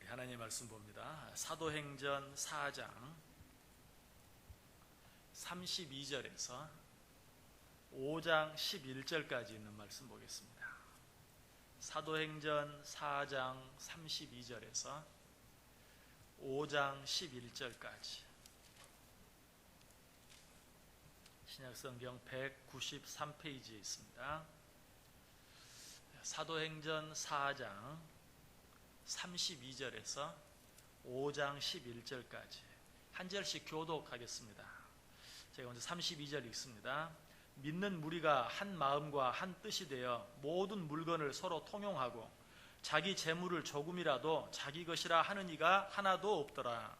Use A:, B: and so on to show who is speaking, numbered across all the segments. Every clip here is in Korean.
A: 하나님의 말씀 봅니다. 사도행전 4장 32절에서 5장 11절까지 있는 말씀 보겠습니다. 사도행전 4장 32절에서 5장 11절까지 신약성경 193페이지에 있습니다. 사도행전 4장 32절에서 5장 11절까지 한 절씩 교독하겠습니다. 제가 먼저 32절 읽습니다. 믿는 무리가 한 마음과 한 뜻이 되어 모든 물건을 서로 통용하고 자기 재물을 조금이라도 자기 것이라 하는 이가 하나도 없더라.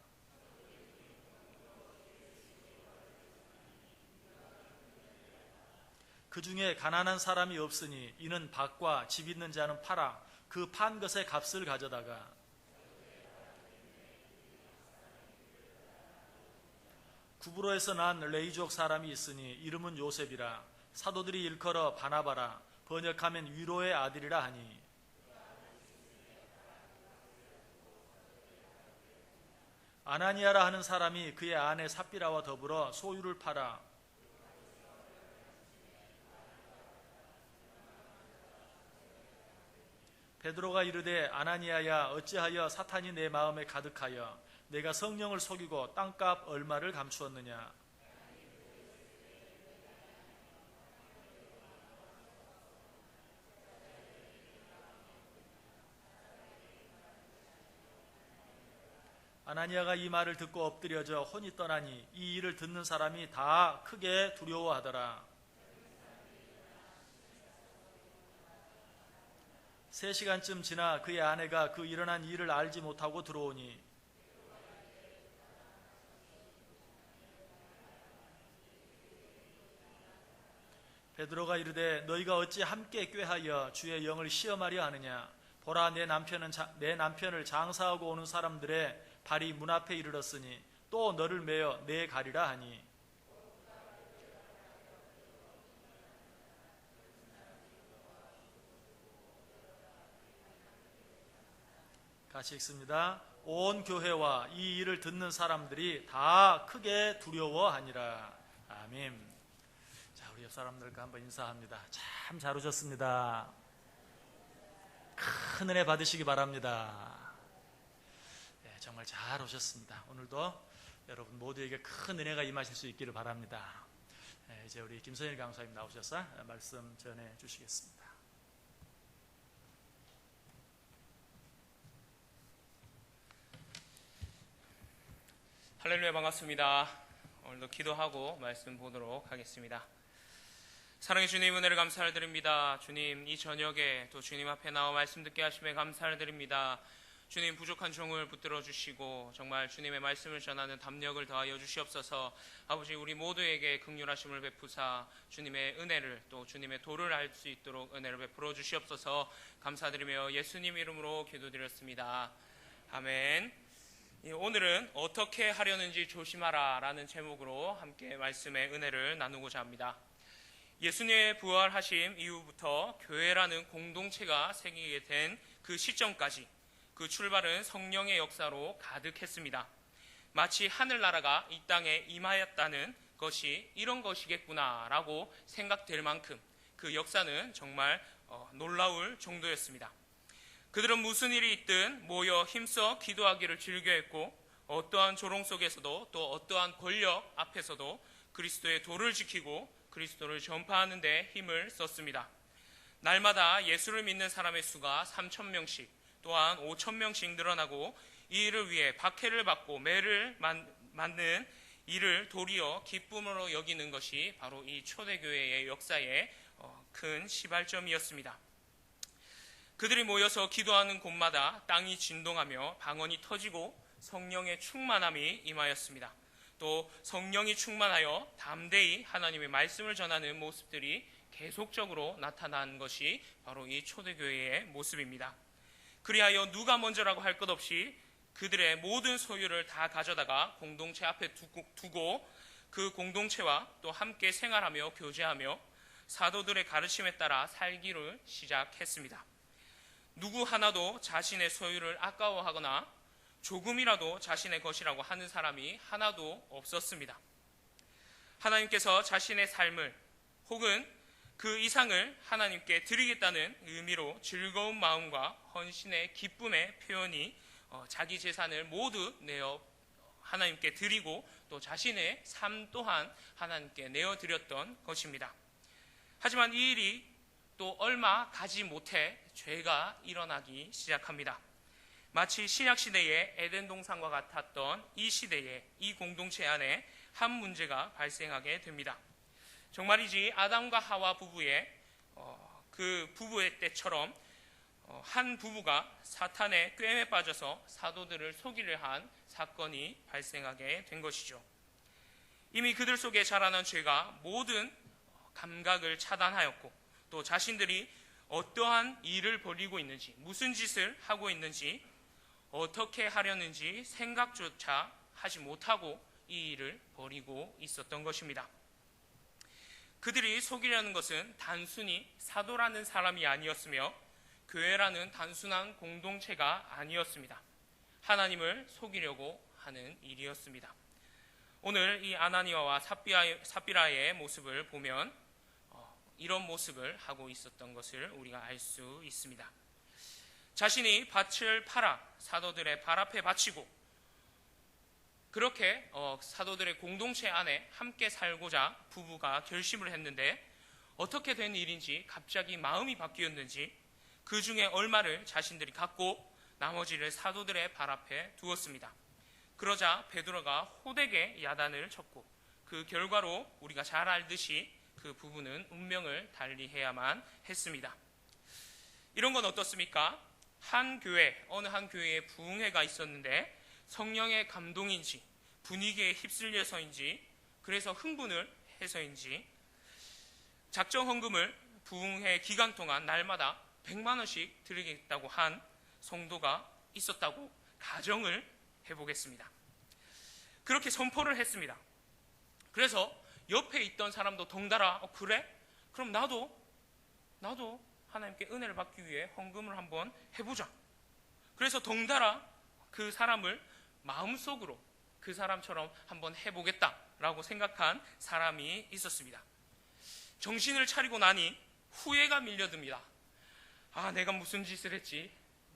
A: 그 중에 가난한 사람이 없으니 이는 밭과 집 있는 자는 팔아 그 판 것의 값을 가져다가 구브로에서 난 레이족 사람이 있으니 이름은 요셉이라 사도들이 일컬어 바나바라 번역하면 위로의 아들이라 하니 아나니아라 하는 사람이 그의 아내 삽비라와 더불어 소유를 팔아 베드로가 이르되 아나니아야 어찌하여 사탄이 내 마음에 가득하여 내가 성령을 속이고 땅값 얼마를 감추었느냐. 아나니아가 이 말을 듣고 엎드려져 혼이 떠나니 이 일을 듣는 사람이 다 크게 두려워하더라. 3시간쯤 지나 그의 아내가 그 일어난 일을 알지 못하고 들어오니 베드로가 이르되 너희가 어찌 함께 꾀하여 주의 영을 시험하려 하느냐. 보라 내 남편을 장사하고 오는 사람들의 발이 문 앞에 이르렀으니 또 너를 매어 내 가리라 하니 같이 읽습니다. 온 교회와 이 일을 듣는 사람들이 다 크게 두려워하니라. 아멘. 자, 우리 옆 사람들과 한번 인사합니다. 참 잘 오셨습니다. 큰 은혜 받으시기 바랍니다. 네, 정말 잘 오셨습니다. 오늘도 여러분 모두에게 큰 은혜가 임하실 수 있기를 바랍니다. 네, 이제 우리 김선일 강사님 나오셔서 말씀 전해 주시겠습니다.
B: 할렐루야, 반갑습니다. 오늘도 기도하고 말씀 보도록 하겠습니다. 사랑의 주님, 은혜를 감사를 드립니다. 주님, 이 저녁에 또 주님 앞에 나와 말씀 듣게 하심에 감사를 드립니다. 주님, 부족한 종을 붙들어 주시고 정말 주님의 말씀을 전하는 담력을 더하여 주시옵소서. 아버지, 우리 모두에게 긍휼하심을 베푸사 주님의 은혜를 또 주님의 도를 알 수 있도록 은혜를 베풀어 주시옵소서. 감사드리며 예수님 이름으로 기도드렸습니다. 아멘. 오늘은 어떻게 하려는지 조심하라 라는 제목으로 함께 말씀의 은혜를 나누고자 합니다. 예수님의 부활하심 이후부터 교회라는 공동체가 생기게 된 그 시점까지 그 출발은 성령의 역사로 가득했습니다. 마치 하늘나라가 이 땅에 임하였다는 것이 이런 것이겠구나 라고 생각될 만큼 그 역사는 정말 놀라울 정도였습니다. 그들은 무슨 일이 있든 모여 힘써 기도하기를 즐겨했고 어떠한 조롱 속에서도 또 어떠한 권력 앞에서도 그리스도의 도를 지키고 그리스도를 전파하는 데 힘을 썼습니다. 날마다 예수를 믿는 사람의 수가 3,000명씩 또한 5,000명씩 늘어나고 이 일을 위해 박해를 받고 매를 맞는 이를 도리어 기쁨으로 여기는 것이 바로 이 초대교회의 역사의 큰 시발점이었습니다. 그들이 모여서 기도하는 곳마다 땅이 진동하며 방언이 터지고 성령의 충만함이 임하였습니다. 또 성령이 충만하여 담대히 하나님의 말씀을 전하는 모습들이 계속적으로 나타난 것이 바로 이 초대교회의 모습입니다. 그리하여 누가 먼저라고 할 것 없이 그들의 모든 소유를 다 가져다가 공동체 앞에 두고 그 공동체와 또 함께 생활하며 교제하며 사도들의 가르침에 따라 살기를 시작했습니다. 누구 하나도 자신의 소유를 아까워하거나 조금이라도 자신의 것이라고 하는 사람이 하나도 없었습니다. 하나님께서 자신의 삶을 혹은 그 이상을 하나님께 드리겠다는 의미로 즐거운 마음과 헌신의 기쁨의 표현이 자기 재산을 모두 내어 하나님께 드리고 또 자신의 삶 또한 하나님께 내어드렸던 것입니다. 하지만 이 일이 또 얼마 가지 못해 죄가 일어나기 시작합니다. 마치 신약시대의 에덴 동산과 같았던 이 시대에 이 공동체 안에 한 문제가 발생하게 됩니다. 정말이지 아담과 하와 부부의 그 부부의 때처럼 한 부부가 사탄의 꾀에 빠져서 사도들을 속이려 한 사건이 발생하게 된 것이죠. 이미 그들 속에 자라난 죄가 모든 감각을 차단하였고 또 자신들이 어떠한 일을 벌이고 있는지, 무슨 짓을 하고 있는지, 어떻게 하려는지 생각조차 하지 못하고 이 일을 벌이고 있었던 것입니다. 그들이 속이려는 것은 단순히 사도라는 사람이 아니었으며 교회라는 단순한 공동체가 아니었습니다. 하나님을 속이려고 하는 일이었습니다. 오늘 이 아나니아와 삽비라의 모습을 보면 이런 모습을 하고 있었던 것을 우리가 알 수 있습니다. 자신이 밭을 팔아 사도들의 발 앞에 바치고 그렇게 사도들의 공동체 안에 함께 살고자 부부가 결심을 했는데 어떻게 된 일인지 갑자기 마음이 바뀌었는지 그 중에 얼마를 자신들이 갖고 나머지를 사도들의 발 앞에 두었습니다. 그러자 베드로가 호되게 야단을 쳤고 그 결과로 우리가 잘 알듯이 그 부부는 운명을 달리해야만 했습니다. 이런 건 어떻습니까? 어느 한 교회에 부흥회가 있었는데 성령의 감동인지 분위기에 휩쓸려서인지 그래서 흥분을 해서인지 작정 헌금을 부흥회 기간 동안 날마다 100만 원씩 드리겠다고 한 성도가 있었다고 가정을 해보겠습니다. 그렇게 선포를 했습니다. 그래서 옆에 있던 사람도 덩달아 그래? 그럼 나도 하나님께 은혜를 받기 위해 헌금을 한번 해보자. 그래서 덩달아 그 사람을 마음속으로 그 사람처럼 한번 해보겠다라고 생각한 사람이 있었습니다. 정신을 차리고 나니 후회가 밀려듭니다. 내가 무슨 짓을 했지?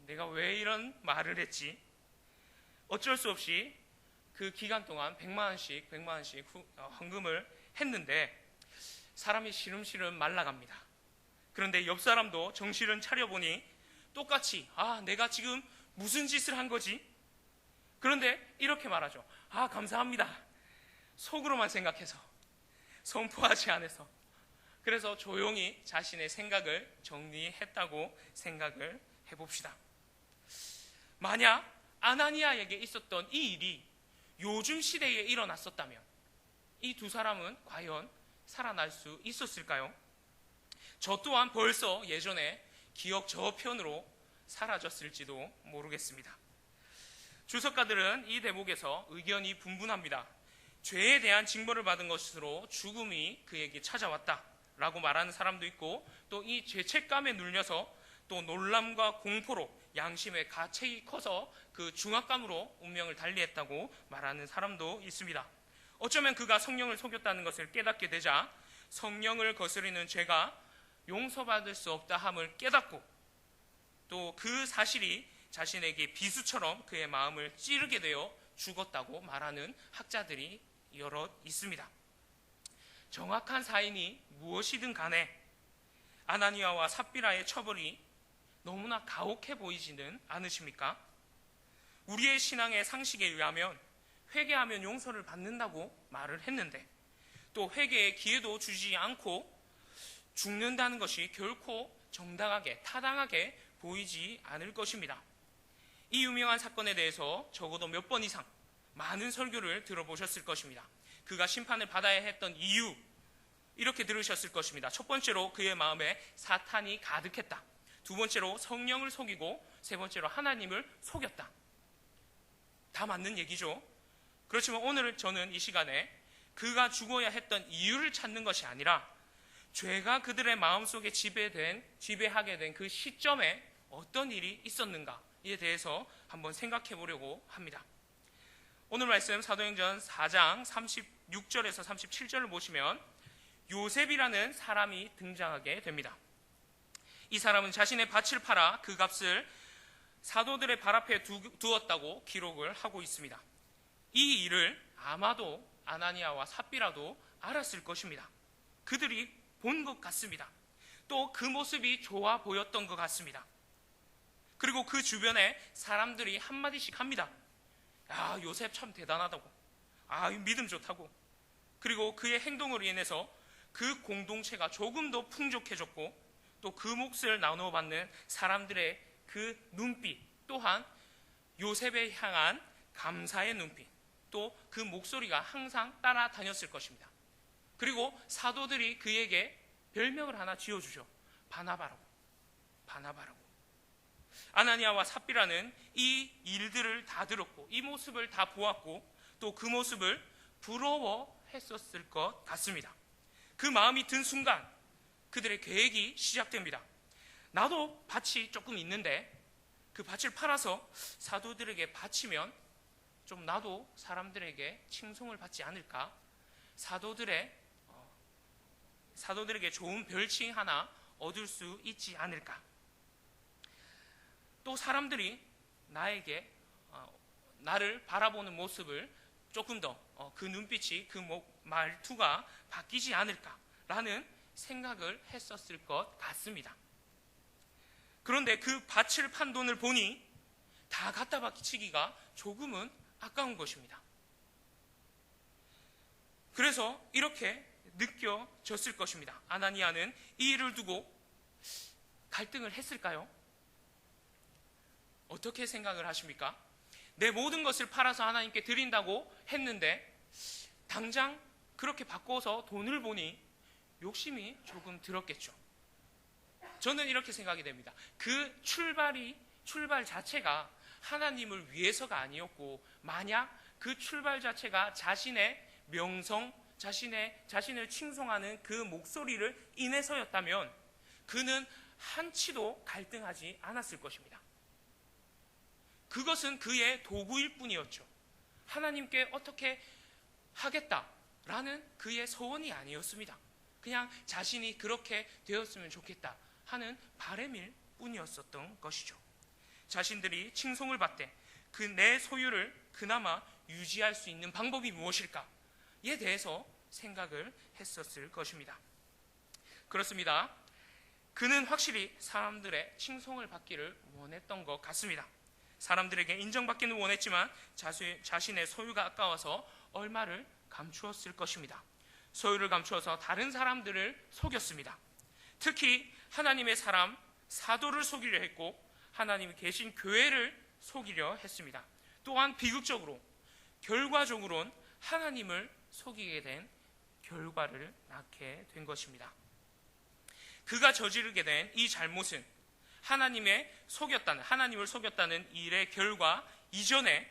B: 내가 왜 이런 말을 했지? 어쩔 수 없이 그 기간 동안 100만 원씩 헌금을 했는데 사람이 시름시름 말라갑니다. 그런데 옆 사람도 정신을 차려보니 똑같이 내가 지금 무슨 짓을 한 거지? 그런데 이렇게 말하죠. 감사합니다. 속으로만 생각해서 선포하지 않아서 그래서 조용히 자신의 생각을 정리했다고 생각을 해봅시다. 만약 아나니아에게 있었던 이 일이 요즘 시대에 일어났었다면 이 두 사람은 과연 살아날 수 있었을까요? 저 또한 벌써 예전에 기억 저편으로 사라졌을지도 모르겠습니다. 주석가들은 이 대목에서 의견이 분분합니다. 죄에 대한 징벌을 받은 것으로 죽음이 그에게 찾아왔다라고 말하는 사람도 있고 또 이 죄책감에 눌려서 또 놀람과 공포로 양심의 가책이 커서 그 중압감으로 운명을 달리했다고 말하는 사람도 있습니다. 어쩌면 그가 성령을 속였다는 것을 깨닫게 되자 성령을 거스르는 죄가 용서받을 수 없다 함을 깨닫고 또 그 사실이 자신에게 비수처럼 그의 마음을 찌르게 되어 죽었다고 말하는 학자들이 여럿 있습니다. 정확한 사인이 무엇이든 간에 아나니아와 삽비라의 처벌이 너무나 가혹해 보이지는 않으십니까? 우리의 신앙의 상식에 의하면 회개하면 용서를 받는다고 말을 했는데 또 회개의 기회도 주지 않고 죽는다는 것이 결코 정당하게 타당하게 보이지 않을 것입니다. 이 유명한 사건에 대해서 적어도 몇 번 이상 많은 설교를 들어보셨을 것입니다. 그가 심판을 받아야 했던 이유 이렇게 들으셨을 것입니다. 첫 번째로 그의 마음에 사탄이 가득했다. 두 번째로 성령을 속이고 세 번째로 하나님을 속였다. 다 맞는 얘기죠. 그렇지만 오늘 저는 이 시간에 그가 죽어야 했던 이유를 찾는 것이 아니라 죄가 그들의 마음속에 지배하게 된 그 시점에 어떤 일이 있었는가에 대해서 한번 생각해 보려고 합니다. 오늘 말씀 사도행전 4장 36절에서 37절을 보시면 요셉이라는 사람이 등장하게 됩니다. 이 사람은 자신의 밭을 팔아 그 값을 사도들의 발 앞에 두었다고 기록을 하고 있습니다. 이 일을 아마도 아나니아와 삽비라도 알았을 것입니다. 그들이 본 것 같습니다. 또 그 모습이 좋아 보였던 것 같습니다. 그리고 그 주변에 사람들이 한마디씩 합니다. 야, 요셉 참 대단하다고. 믿음 좋다고. 그리고 그의 행동으로 인해서 그 공동체가 조금 더 풍족해졌고 또 그 몫을 나누어 받는 사람들의 그 눈빛 또한 요셉에 향한 감사의 눈빛 또 그 목소리가 항상 따라다녔을 것입니다. 그리고 사도들이 그에게 별명을 하나 지어주죠. 바나바라고. 아나니아와 삽비라는 이 일들을 다 들었고 이 모습을 다 보았고 또 그 모습을 부러워했었을 것 같습니다. 그 마음이 든 순간 그들의 계획이 시작됩니다. 나도 밭이 조금 있는데 그 밭을 팔아서 사도들에게 바치면 좀 나도 사람들에게 칭송을 받지 않을까? 사도들에게 좋은 별칭 하나 얻을 수 있지 않을까? 또 사람들이 나를 바라보는 모습을 조금 더 그 눈빛이 그 말투가 바뀌지 않을까라는 생각을 했었을 것 같습니다. 그런데 그 밭을 판 돈을 보니 다 갖다 바치기가 조금은 아까운 것입니다. 그래서 이렇게 느껴졌을 것입니다. 아나니아는 이 일을 두고 갈등을 했을까요? 어떻게 생각을 하십니까? 내 모든 것을 팔아서 하나님께 드린다고 했는데 당장 그렇게 바꿔서 돈을 보니 욕심이 조금 들었겠죠. 저는 이렇게 생각이 됩니다. 그 출발 자체가 하나님을 위해서가 아니었고 만약 그 출발 자체가 자신의 명성, 자신을 칭송하는 그 목소리를 인해서였다면 그는 한치도 갈등하지 않았을 것입니다. 그것은 그의 도구일 뿐이었죠. 하나님께 어떻게 하겠다라는 그의 소원이 아니었습니다. 그냥 자신이 그렇게 되었으면 좋겠다 하는 바람일 뿐이었었던 것이죠. 자신들이 칭송을 받되 그 내 소유를 그나마 유지할 수 있는 방법이 무엇일까에 대해서 생각을 했었을 것입니다. 그렇습니다. 그는 확실히 사람들의 칭송을 받기를 원했던 것 같습니다. 사람들에게 인정받기는 원했지만 자신의 소유가 아까워서 얼마를 감추었을 것입니다. 소유를 감추어서 다른 사람들을 속였습니다. 특히 하나님의 사람 사도를 속이려 했고 하나님이 계신 교회를 속이려 했습니다. 또한 비극적으로 결과적으로는 하나님을 속이게 된 결과를 낳게 된 것입니다. 그가 저지르게 된 이 잘못은 하나님을 속였다는 일의 결과 이전에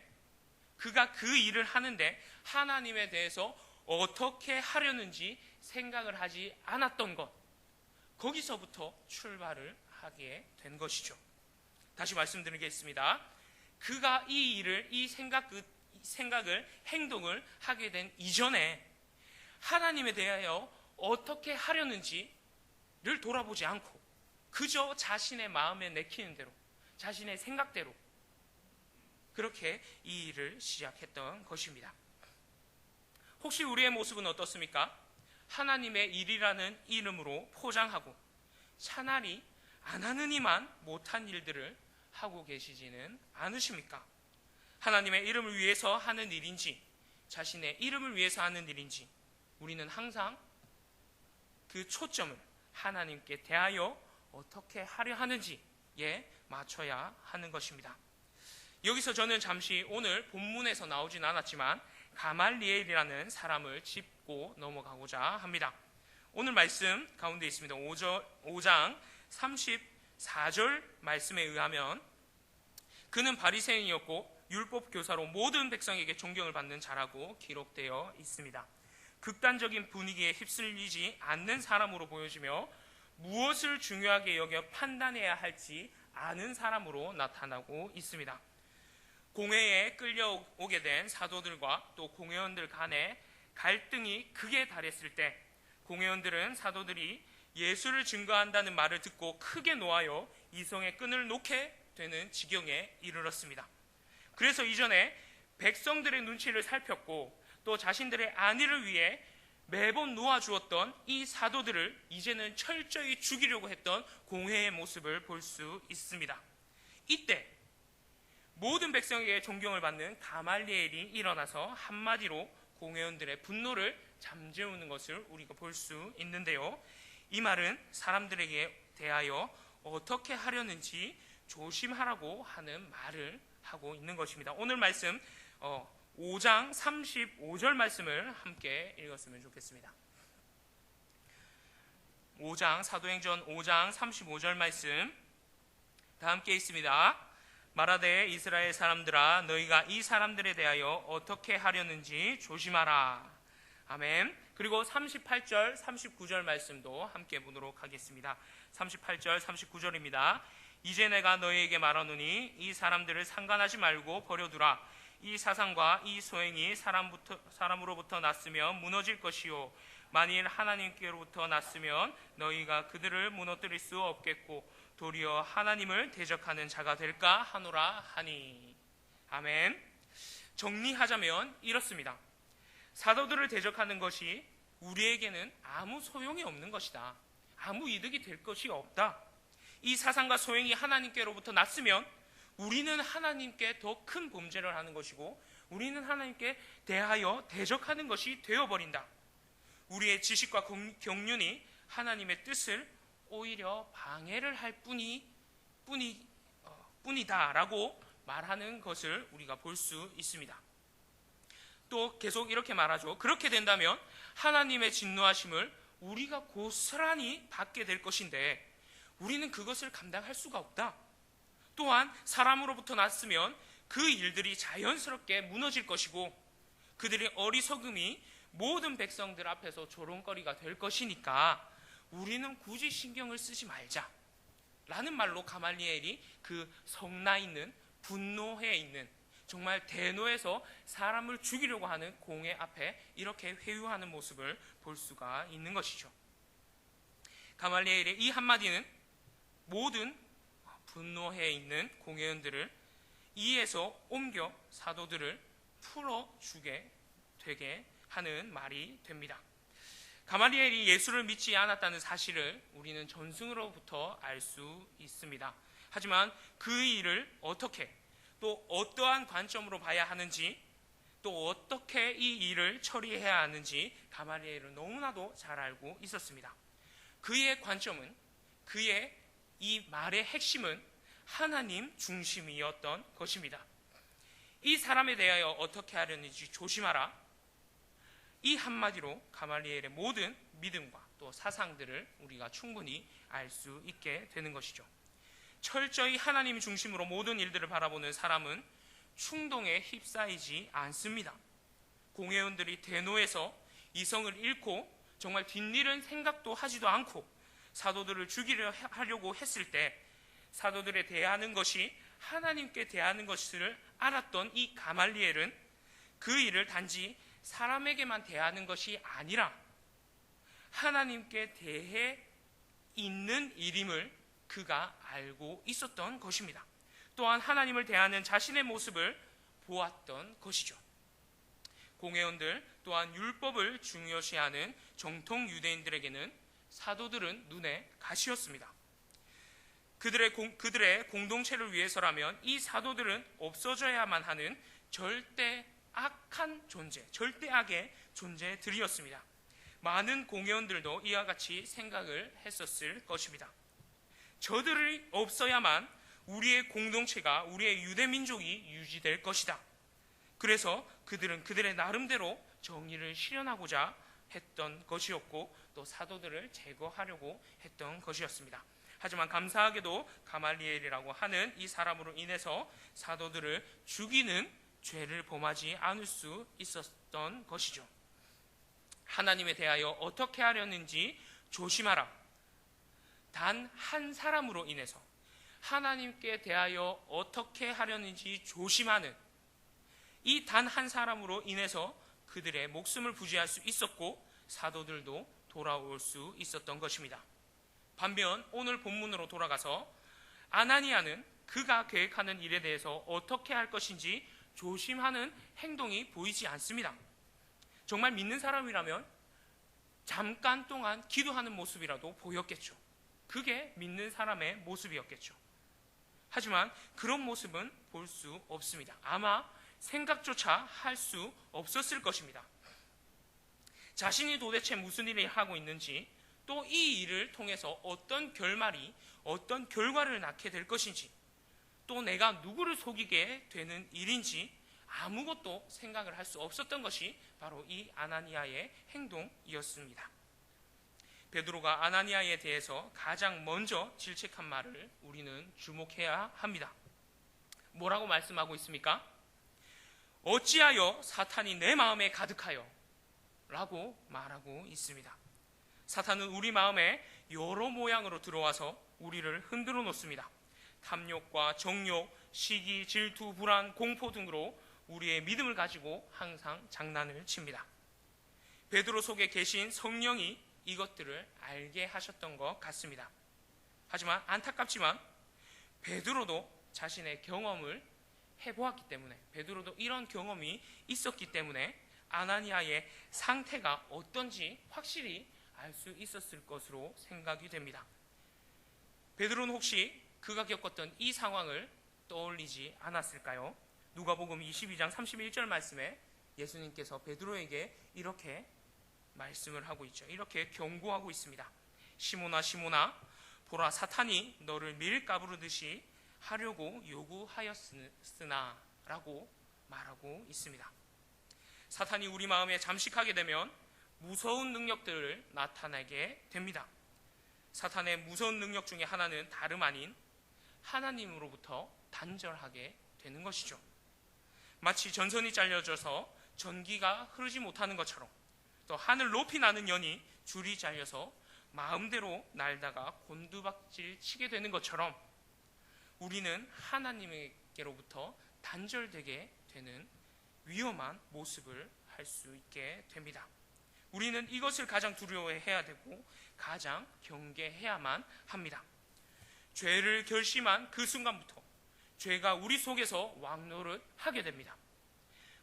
B: 그가 그 일을 하는데 하나님에 대해서 어떻게 하려는지 생각을 하지 않았던 것, 거기서부터 출발을 하게 된 것이죠. 다시 말씀드리겠습니다. 그가 이 일을, 이 생각을, 행동을 하게 된 이전에 하나님에 대하여 어떻게 하려는지를 돌아보지 않고 그저 자신의 마음에 내키는 대로, 자신의 생각대로 그렇게 이 일을 시작했던 것입니다. 혹시 우리의 모습은 어떻습니까? 하나님의 일이라는 이름으로 포장하고 차라리 안 하는 이만 못한 일들을 하고 계시지는 않으십니까? 하나님의 이름을 위해서 하는 일인지 자신의 이름을 위해서 하는 일인지 우리는 항상 그 초점을 하나님께 대하여 어떻게 하려 하는지에 맞춰야 하는 것입니다. 여기서 저는 잠시 오늘 본문에서 나오진 않았지만 가말리엘이라는 사람을 짚고 넘어가고자 합니다. 오늘 말씀 가운데 있습니다. 5장 34절 말씀에 의하면 그는 바리새인이었고 율법 교사로 모든 백성에게 존경을 받는 자라고 기록되어 있습니다. 극단적인 분위기에 휩쓸리지 않는 사람으로 보여지며 무엇을 중요하게 여겨 판단해야 할지 아는 사람으로 나타나고 있습니다. 공회에 끌려오게 된 사도들과 또 공회원들 간의 갈등이 극에 달했을 때 공회원들은 사도들이 예수를 증거한다는 말을 듣고 크게 노하여 이성의 끈을 놓게 되는 지경에 이르렀습니다. 그래서 이전에 백성들의 눈치를 살폈고 또 자신들의 안위를 위해 매번 놓아주었던 이 사도들을 이제는 철저히 죽이려고 했던 공회의 모습을 볼 수 있습니다. 이때 모든 백성에게 존경을 받는 가말리엘이 일어나서 한마디로 공회원들의 분노를 잠재우는 것을 우리가 볼 수 있는데요. 이 말은 사람들에게 대하여 어떻게 하려는지 조심하라고 하는 말을 하고 있는 것입니다. 오늘 말씀 5장 35절 말씀을 함께 읽었으면 좋겠습니다. 5장 사도행전 5장 35절 말씀 다 함께 있습니다. 말하되 이스라엘 사람들아 너희가 이 사람들에 대하여 어떻게 하려는지 조심하라. 아멘. 그리고 38절 39절 말씀도 함께 보도록 하겠습니다. 38절 39절입니다. 이제 내가 너희에게 말하노니 이 사람들을 상관하지 말고 버려두라. 이 사상과 이 소행이 사람으로부터 났으면 무너질 것이요 만일 하나님께로부터 났으면 너희가 그들을 무너뜨릴 수 없겠고 도리어 하나님을 대적하는 자가 될까 하노라 하니. 아멘. 정리하자면 이렇습니다. 사도들을 대적하는 것이 우리에게는 아무 소용이 없는 것이다. 아무 이득이 될 것이 없다. 이 사상과 소행이 하나님께로부터 났으면 우리는 하나님께 더 큰 범죄를 하는 것이고 우리는 하나님께 대하여 대적하는 것이 되어버린다. 우리의 지식과 경륜이 하나님의 뜻을 오히려 방해를 할 뿐이다라고 말하는 것을 우리가 볼 수 있습니다. 또 계속 이렇게 말하죠. 그렇게 된다면 하나님의 진노하심을 우리가 고스란히 받게 될 것인데 우리는 그것을 감당할 수가 없다. 또한 사람으로부터 났으면 그 일들이 자연스럽게 무너질 것이고 그들의 어리석음이 모든 백성들 앞에서 조롱거리가 될 것이니까 우리는 굳이 신경을 쓰지 말자 라는 말로 가말리엘이 그 성나 있는 분노해 있는 정말 대노해서 사람을 죽이려고 하는 공회 앞에 이렇게 회유하는 모습을 볼 수가 있는 것이죠. 가말리엘의 이 한마디는 모든 분노해 있는 공회원들을 이에서 옮겨 사도들을 풀어주게 되게 하는 말이 됩니다. 가말리엘이 예수를 믿지 않았다는 사실을 우리는 전승으로부터 알 수 있습니다. 하지만 그 일을 어떻게 또 어떠한 관점으로 봐야 하는지 또 어떻게 이 일을 처리해야 하는지 가말리엘은 너무나도 잘 알고 있었습니다. 그의 관점은 그의 이 말의 핵심은 하나님 중심이었던 것입니다. 이 사람에 대하여 어떻게 하려는지 조심하라. 이 한마디로 가말리엘의 모든 믿음과 또 사상들을 우리가 충분히 알 수 있게 되는 것이죠. 철저히 하나님 중심으로 모든 일들을 바라보는 사람은 충동에 휩싸이지 않습니다. 공회원들이 대노해서 이성을 잃고 정말 뒷일은 생각도 하지도 않고 사도들을 죽이려 하려고 했을 때 사도들에 대하는 것이 하나님께 대하는 것을 알았던 이 가말리엘은 그 일을 단지 사람에게만 대하는 것이 아니라 하나님께 대해 있는 일임을 그가 알고 있었던 것입니다. 또한 하나님을 대하는 자신의 모습을 보았던 것이죠. 공회원들 또한 율법을 중요시하는 정통 유대인들에게는 사도들은 눈에 가시였습니다. 그들의 공동체를 위해서라면 이 사도들은 없어져야만 하는 절대 악한 존재, 절대 악의 존재들이었습니다. 많은 공회원들도 이와 같이 생각을 했었을 것입니다. 저들이 없어야만 우리의 공동체가, 우리의 유대민족이 유지될 것이다. 그래서 그들은 그들의 나름대로 정의를 실현하고자 했던 것이었고 또 사도들을 제거하려고 했던 것이었습니다. 하지만 감사하게도 가말리엘이라고 하는 이 사람으로 인해서 사도들을 죽이는 죄를 범하지 않을 수 있었던 것이죠. 하나님에 대하여 어떻게 하려는지 조심하라. 단 한 사람으로 인해서 하나님께 대하여 어떻게 하려는지 조심하는 이 단 한 사람으로 인해서 그들의 목숨을 부지할 수 있었고 사도들도 돌아올 수 있었던 것입니다. 반면 오늘 본문으로 돌아가서 아나니아는 그가 계획하는 일에 대해서 어떻게 할 것인지 조심하는 행동이 보이지 않습니다. 정말 믿는 사람이라면 잠깐 동안 기도하는 모습이라도 보였겠죠. 그게 믿는 사람의 모습이었겠죠. 하지만 그런 모습은 볼 수 없습니다. 아마 생각조차 할 수 없었을 것입니다. 자신이 도대체 무슨 일을 하고 있는지, 또 이 일을 통해서 어떤 결말이, 어떤 결과를 낳게 될 것인지, 또 내가 누구를 속이게 되는 일인지 아무것도 생각을 할 수 없었던 것이 바로 이 아나니아의 행동이었습니다. 베드로가 아나니아에 대해서 가장 먼저 질책한 말을 우리는 주목해야 합니다. 뭐라고 말씀하고 있습니까? 어찌하여 사탄이 내 마음에 가득하여 라고 말하고 있습니다. 사탄은 우리 마음에 여러 모양으로 들어와서 우리를 흔들어 놓습니다. 탐욕과 정욕, 시기, 질투, 불안, 공포 등으로 우리의 믿음을 가지고 항상 장난을 칩니다. 베드로 속에 계신 성령이 이것들을 알게 하셨던 것 같습니다. 하지만 안타깝지만 베드로도 자신의 경험을 해보았기 때문에, 베드로도 이런 경험이 있었기 때문에 아나니아의 상태가 어떤지 확실히 알 수 있었을 것으로 생각이 됩니다. 베드로는 혹시 그가 겪었던 이 상황을 떠올리지 않았을까요? 누가복음 22장 31절 말씀에 예수님께서 베드로에게 이렇게 말씀을 하고 있죠. 이렇게 경고하고 있습니다. 시몬아 시몬아, 보라 사탄이 너를 밀가부르듯이 하려고 요구하였으나 라고 말하고 있습니다. 사탄이 우리 마음에 잠식하게 되면 무서운 능력들을 나타내게 됩니다. 사탄의 무서운 능력 중에 하나는 다름 아닌 하나님으로부터 단절하게 되는 것이죠. 마치 전선이 잘려져서 전기가 흐르지 못하는 것처럼, 또 하늘 높이 나는 연이 줄이 잘려서 마음대로 날다가 곤두박질 치게 되는 것처럼 우리는 하나님께로부터 단절되게 되는 위험한 모습을 할 수 있게 됩니다. 우리는 이것을 가장 두려워해야 되고 가장 경계해야만 합니다. 죄를 결심한 그 순간부터 죄가 우리 속에서 왕노릇 하게 됩니다.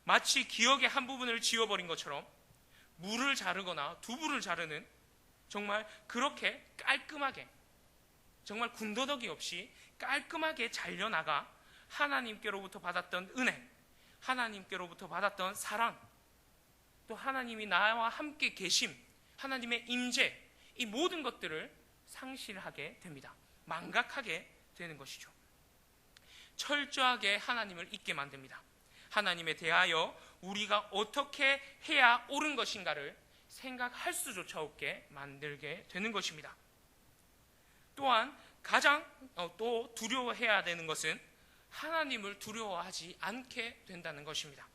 B: 마치 기억의 한 부분을 지워버린 것처럼 물을 자르거나 두부를 자르는, 정말 그렇게 깔끔하게, 정말 군더더기 없이 깔끔하게 잘려나가 하나님께로부터 받았던 은혜, 하나님께로부터 받았던 사랑, 또 하나님이 나와 함께 계심, 하나님의 임재, 이 모든 것들을 상실하게 됩니다. 망각하게 되는 것이죠. 철저하게 하나님을 잊게 만듭니다. 하나님에 대하여 우리가 어떻게 해야 옳은 것인가를 생각할 수조차 없게 만들게 되는 것입니다. 또한 가장 또 두려워해야 되는 것은 하나님을 두려워하지 않게 된다는 것입니다.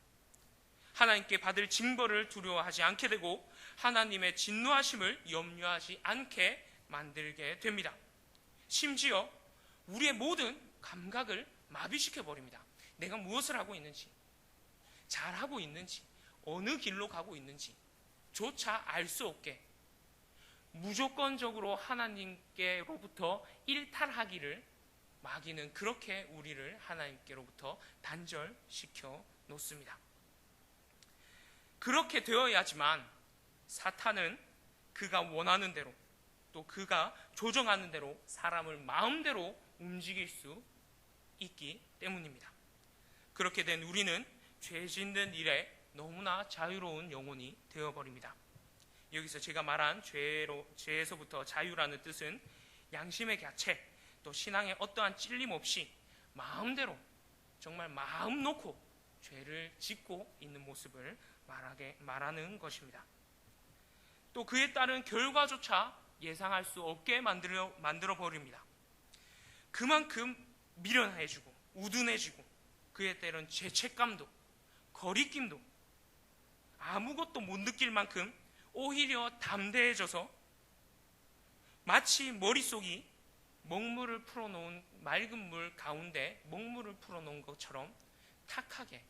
B: 하나님께 받을 징벌을 두려워하지 않게 되고 하나님의 진노하심을 염려하지 않게 만들게 됩니다. 심지어 우리의 모든 감각을 마비시켜버립니다. 내가 무엇을 하고 있는지, 잘하고 있는지, 어느 길로 가고 있는지 조차 알 수 없게 무조건적으로 하나님께로부터 일탈하기를 마귀는 그렇게 우리를 하나님께로부터 단절시켜 놓습니다. 그렇게 되어야지만 사탄은 그가 원하는 대로, 또 그가 조정하는 대로 사람을 마음대로 움직일 수 있기 때문입니다. 그렇게 된 우리는 죄 짓는 일에 너무나 자유로운 영혼이 되어버립니다. 여기서 제가 말한 죄에서부터 자유라는 뜻은 양심의 갸체, 또 신앙에 어떠한 찔림 없이 마음대로, 정말 마음 놓고 죄를 짓고 있는 모습을 말하는 것입니다. 또 그에 따른 결과조차 예상할 수 없게 만들어 버립니다. 그만큼 미련해지고 우둔해지고 그에 따른 죄책감도 거리낌도 아무것도 못 느낄 만큼 오히려 담대해져서 마치 머릿속이 먹물을 풀어놓은 맑은 물 가운데 먹물을 풀어놓은 것처럼 탁하게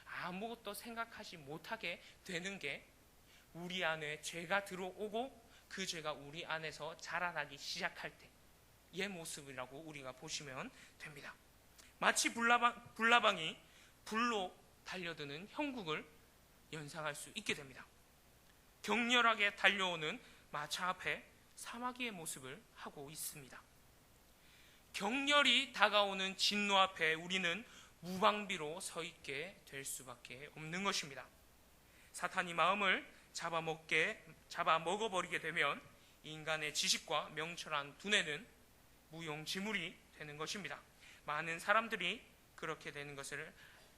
B: 아무것도 생각하지 못하게 되는 게 우리 안에 죄가 들어오고 그 죄가 우리 안에서 자라나기 시작할 때의 모습이라고 우리가 보시면 됩니다. 마치 불나방이 불로 달려드는 형국을 연상할 수 있게 됩니다. 격렬하게 달려오는 마차 앞에 사마귀의 모습을 하고 있습니다. 격렬히 다가오는 진노 앞에 우리는 무방비로 서 있게 될 수밖에 없는 것입니다. 사탄이 마음을 잡아먹어버리게 되면 인간의 지식과 명철한 두뇌는 무용지물이 되는 것입니다. 많은 사람들이 그렇게 되는 것을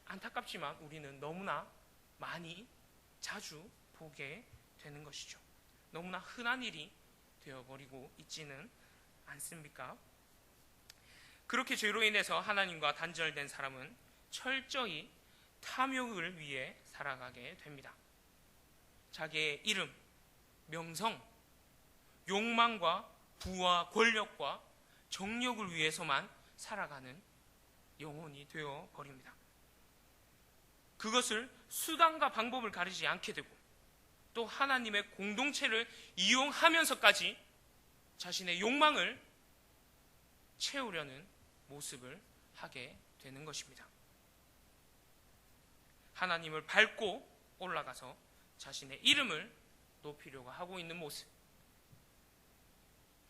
B: 안타깝지만 우리는 너무나 많이 자주 보게 되는 것이죠. 너무나 흔한 일이 되어버리고 있지는 않습니까? 그렇게 죄로 인해서 하나님과 단절된 사람은 철저히 탐욕을 위해 살아가게 됩니다. 자기의 이름, 명성, 욕망과 부와 권력과 정력을 위해서만 살아가는 영혼이 되어버립니다. 그것을 수단과 방법을 가리지 않게 되고 또 하나님의 공동체를 이용하면서까지 자신의 욕망을 채우려는 모습을 하게 되는 것입니다. 하나님을 밟고 올라가서 자신의 이름을 높이려고 하고 있는 모습,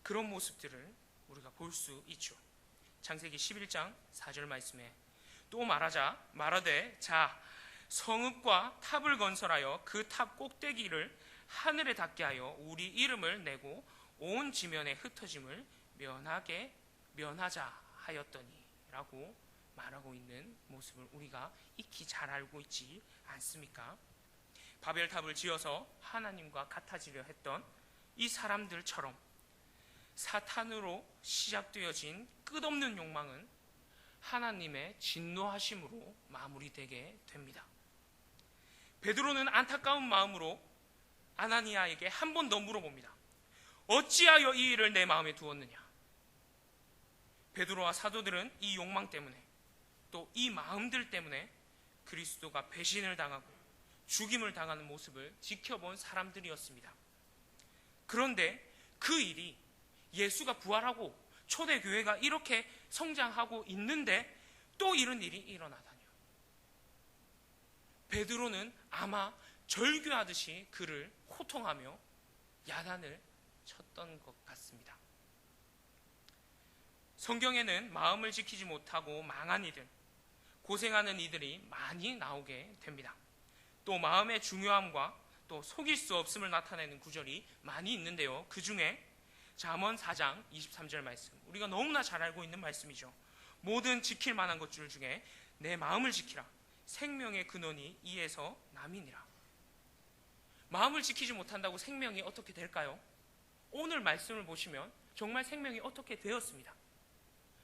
B: 그런 모습들을 우리가 볼 수 있죠. 창세기 11장 4절 말씀에 또 말하되 자 성읍과 탑을 건설하여 그 탑 꼭대기를 하늘에 닿게 하여 우리 이름을 내고 온 지면에 흩어짐을 면하자 하였더니 라고 말하고 있는 모습을 우리가 익히 잘 알고 있지 않습니까? 바벨탑을 지어서 하나님과 같아지려 했던 이 사람들처럼 사탄으로 시작되어진 끝없는 욕망은 하나님의 진노하심으로 마무리되게 됩니다. 베드로는 안타까운 마음으로 아나니아에게 한 번 더 물어봅니다. 어찌하여 이 일을 내 마음에 두었느냐? 베드로와 사도들은 이 욕망 때문에 또 이 마음들 때문에 그리스도가 배신을 당하고 죽임을 당하는 모습을 지켜본 사람들이었습니다. 그런데 그 일이 예수가 부활하고 초대교회가 이렇게 성장하고 있는데 또 이런 일이 일어나다니요. 베드로는 아마 절규하듯이 그를 호통하며 야단을 쳤던 것 같습니다. 성경에는 마음을 지키지 못하고 망한 이들, 고생하는 이들이 많이 나오게 됩니다. 또 마음의 중요함과 또 속일 수 없음을 나타내는 구절이 많이 있는데요. 그 중에 잠언 4장 23절 말씀, 우리가 너무나 잘 알고 있는 말씀이죠. 모든 지킬 만한 것들 중에 내 마음을 지키라. 생명의 근원이 이에서 남이니라. 마음을 지키지 못한다고 생명이 어떻게 될까요? 오늘 말씀을 보시면 정말 생명이 어떻게 되었습니다.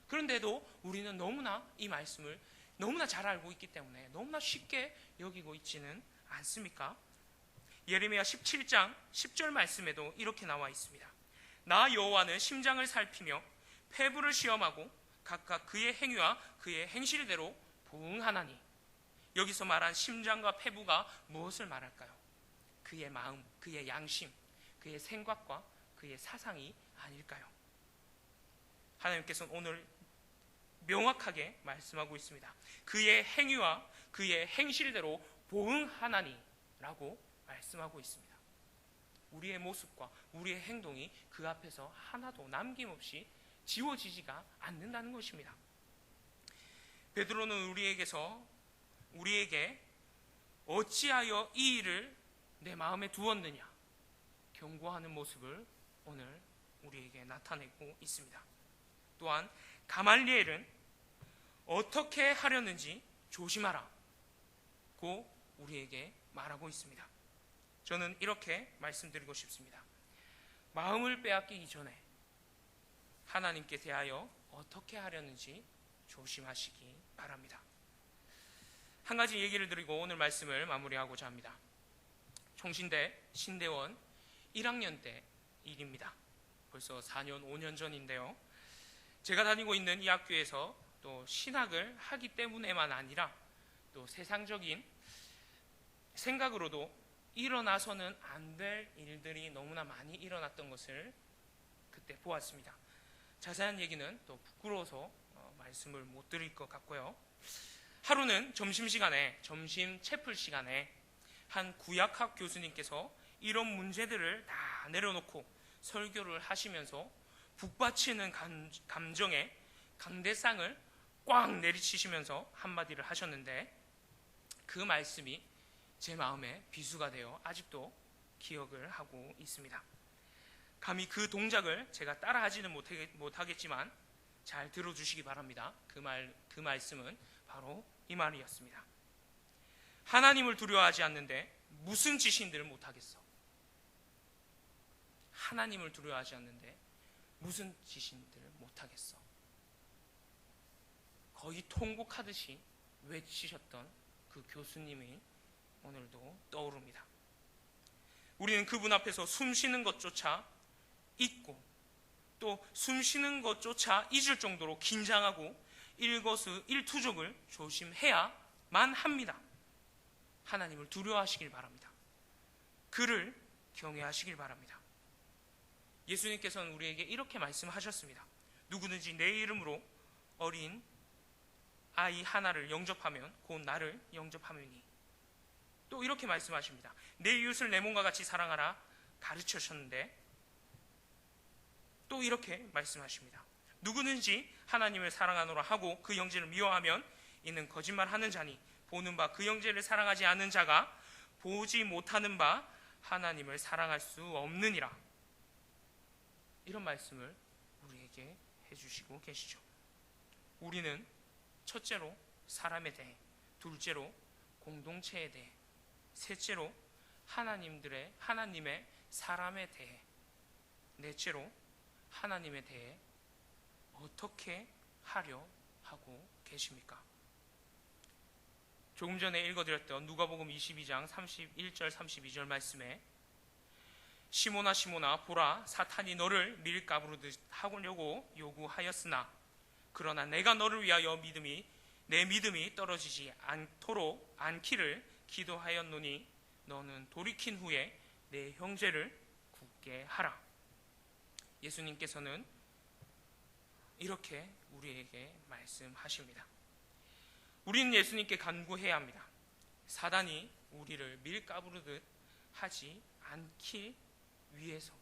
B: 그런데도 우리는 너무나 이 말씀을 너무나 잘 알고 있기 때문에 너무나 쉽게 여기고 있지는 않습니까? 예레미야 17장 10절 말씀에도 이렇게 나와 있습니다. 나 여호와는 심장을 살피며 폐부를 시험하고 각각 그의 행위와 그의 행실대로 보응하나니. 여기서 말한 심장과 폐부가 무엇을 말할까요? 그의 마음, 그의 양심, 그의 생각과 그의 사상이 아닐까요? 하나님께서는 오늘 명확하게 말씀하고 있습니다. 그의 행위와 그의 행실대로 보응하나니라고 말씀하고 있습니다. 우리의 모습과 우리의 행동이 그 앞에서 하나도 남김없이 지워지지가 않는다는 것입니다. 베드로는 우리에게 어찌하여 이 일을 내 마음에 두었느냐 경고하는 모습을 오늘 우리에게 나타내고 있습니다. 또한 가말리엘은 어떻게 하려는지 조심하라고 우리에게 말하고 있습니다. 저는 이렇게 말씀드리고 싶습니다. 마음을 빼앗기기 전에 하나님께 대하여 어떻게 하려는지 조심하시기 바랍니다. 한 가지 얘기를 드리고 오늘 말씀을 마무리하고자 합니다. 총신대 신대원 1학년 때 일입니다. 벌써 4년, 5년 전인데요. 제가 다니고 있는 이 학교에서 또 신학을 하기 때문에만 아니라 또 세상적인 생각으로도 일어나서는 안 될 일들이 너무나 많이 일어났던 것을 그때 보았습니다. 자세한 얘기는 또 부끄러워서 말씀을 못 드릴 것 같고요. 하루는 점심시간에, 점심 채플 시간에 한 구약학 교수님께서 이런 문제들을 다 내려놓고 설교를 하시면서 북받치는 감정에 강대상을 꽉 내리치시면서 한마디를 하셨는데, 그 말씀이 제 마음에 비수가 되어 아직도 기억을 하고 있습니다. 감히 그 동작을 제가 따라하지는 못하겠지만 잘 들어주시기 바랍니다. 그 말씀은 바로 이 말이었습니다. 하나님을 두려워하지 않는데 무슨 지신들을 못하겠어? 하나님을 두려워하지 않는데 무슨 지신들을 못하겠어? 거의 통곡하듯이 외치셨던 그 교수님이 오늘도 떠오릅니다. 우리는 그분 앞에서 숨쉬는 것조차 잊고 또 숨쉬는 것조차 잊을 정도로 긴장하고 일거수일투족을 조심해야만 합니다. 하나님을 두려워하시길 바랍니다. 그를 경외하시길 바랍니다. 예수님께서는 우리에게 이렇게 말씀하셨습니다. 누구든지 내 이름으로 어린 아이 하나를 영접하면 곧 나를 영접하느니. 또 이렇게 말씀하십니다. 내 이웃을 내 몸과 같이 사랑하라 가르치셨는데 또 이렇게 말씀하십니다. 누구든지 하나님을 사랑하노라 하고 그 형제를 미워하면 이는 거짓말하는 자니 보는 바 그 형제를 사랑하지 않는 자가 보지 못하는 바 하나님을 사랑할 수 없느니라. 이런 말씀을 우리에게 해주시고 계시죠. 우리는 첫째로 사람에 대해, 둘째로 공동체에 대해, 셋째로 하나님의 사람에 대해, 넷째로 하나님에 대해 어떻게 하려 하고 계십니까? 조금 전에 읽어드렸던 누가복음 22장 31절 32절 말씀에 시몬아 시몬아 보라 사탄이 너를 밀가부르듯 하려고 요구하였으나 그러나 내가 너를 위하여 내 믿음이 떨어지지 않기를 기도하였노니 너는 돌이킨 후에 내 형제를 굳게 하라. 예수님께서는 이렇게 우리에게 말씀하십니다. 우리는 예수님께 간구해야 합니다. 사단이 우리를 밀가부르듯 하지 않기 위해서,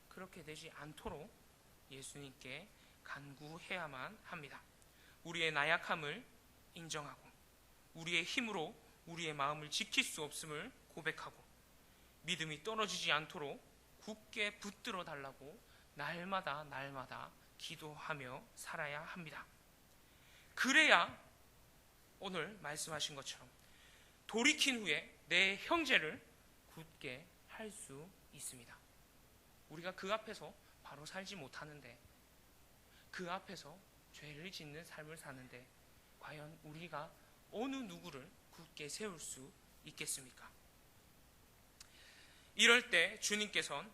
B: 그렇게 되지 않도록 예수님께 간구해야만 합니다. 우리의 나약함을 인정하고 우리의 힘으로 우리의 마음을 지킬 수 없음을 고백하고 믿음이 떨어지지 않도록 굳게 붙들어 달라고 날마다 기도하며 살아야 합니다. 그래야 오늘 말씀하신 것처럼 돌이킨 후에 내 형제를 굳게 할 수 있습니다. 우리가 그 앞에서 바로 살지 못하는데, 그 앞에서 죄를 짓는 삶을 사는데 과연 우리가 어느 누구를 굳게 세울 수 있겠습니까? 이럴 때 주님께서는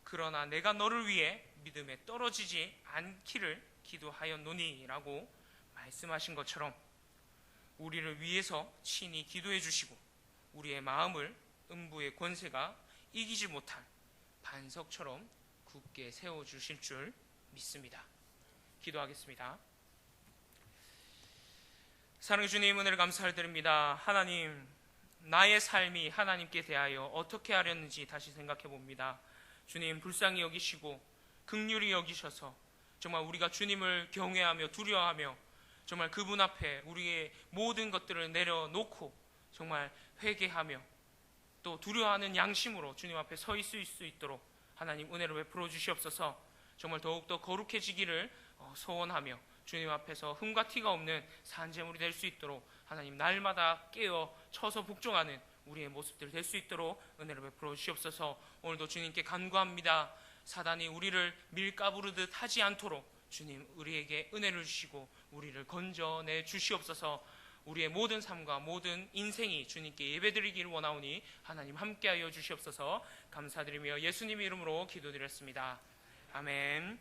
B: 그러나 내가 너를 위해 믿음에 떨어지지 않기를 기도하였노니 라고 말씀하신 것처럼 우리를 위해서 친히 기도해 주시고 우리의 마음을 음부의 권세가 이기지 못할 반석처럼 굳게 세워주실 줄 믿습니다. 기도하겠습니다. 사랑의 주님, 은혜를 감사드립니다. 하나님, 나의 삶이 하나님께 대하여 어떻게 하렸는지 다시 생각해 봅니다. 주님, 불쌍히 여기시고 긍휼히 여기셔서 정말 우리가 주님을 경외하며 두려워하며 정말 그분 앞에 우리의 모든 것들을 내려놓고 정말 회개하며 또 두려워하는 양심으로 주님 앞에 서 있을 수 있도록 하나님 은혜를 베풀어 주시옵소서. 정말 더욱더 거룩해지기를 소원하며 주님 앞에서 흠과 티가 없는 산제물이 될 수 있도록 하나님 날마다 깨어 쳐서 복종하는 우리의 모습들 될 수 있도록 은혜를 베풀어 주시옵소서. 오늘도 주님께 간구합니다. 사단이 우리를 밀가부르듯 하지 않도록 주님 우리에게 은혜를 주시고 우리를 건져내 주시옵소서. 우리의 모든 삶과 모든 인생이 주님께 예배드리기를 원하오니 하나님 함께하여 주시옵소서. 감사드리며 예수님의 이름으로 기도드렸습니다. 아멘.